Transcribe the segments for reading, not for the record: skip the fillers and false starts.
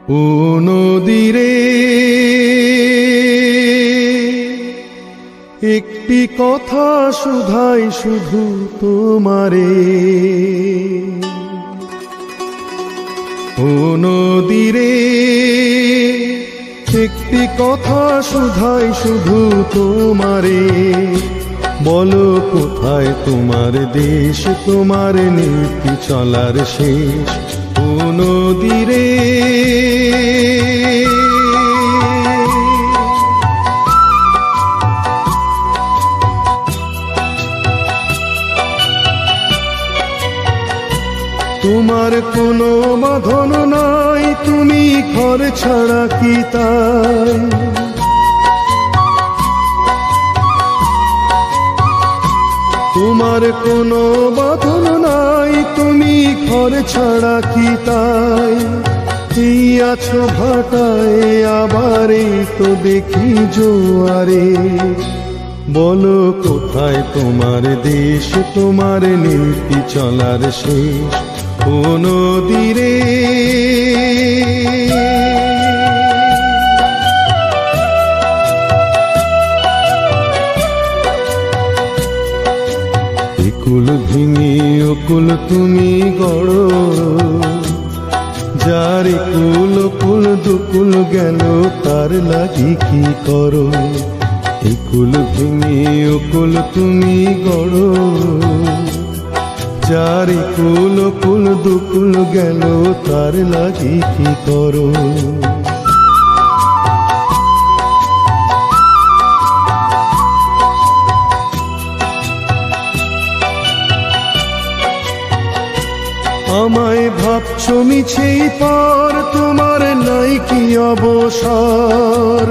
ও নদীরে একটি কথা শুধাই শুধু তোমারে। ও নদীরে একটি কথা শুধাই শুধু তোমারে। বলো কোথায় তোমার দেশ, তোমার নীতি চলার শেষ। ও নদীরে তোমার কোনো বাঁধন নাই, তুমি ঘর ছাড়া কি তাই? তোমার কোনো বাঁধন নাই, তুমি ঘর ছাড়া কি তাই? এই আছো ভাটায়, আবার এই তো দেখি জোয়ারে। বলো কোথায় তোমার দেশ, তোমার নীতি চলার শেষ। ও নদীরে একুল ভেঙে অকুল তুমি গড়ো, যার কুল কুল দুকুল গেল তার লাগি কি করো? একুল ভেঙে অকুল তুমি গড়ো, যার কুল কুল দুকুল গেল তার লাগি কি করো? আমায় ভাবছো মিছেই পার, তোমার নাই কি অবসর?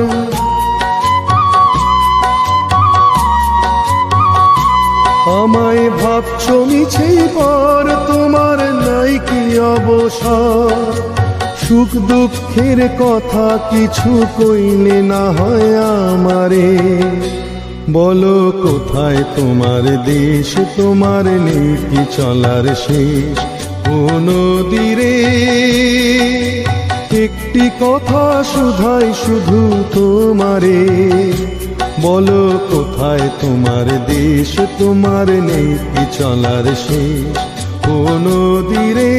আমায় ভাবছো মিছেই পার, তোমার নাই কি অবসর? সুখ দুঃখের কথা কিছু কইলে না হয় আমারে। বলো কোথায় তোমার দেশ, তোমার নীতি চলার শেষ। ও নদীরে একটি কথা শুধাই শুধু তোমারে। বলো কোথায় তোমার দেশ, তোমার নীতি চলার শেষ। ও নদীরে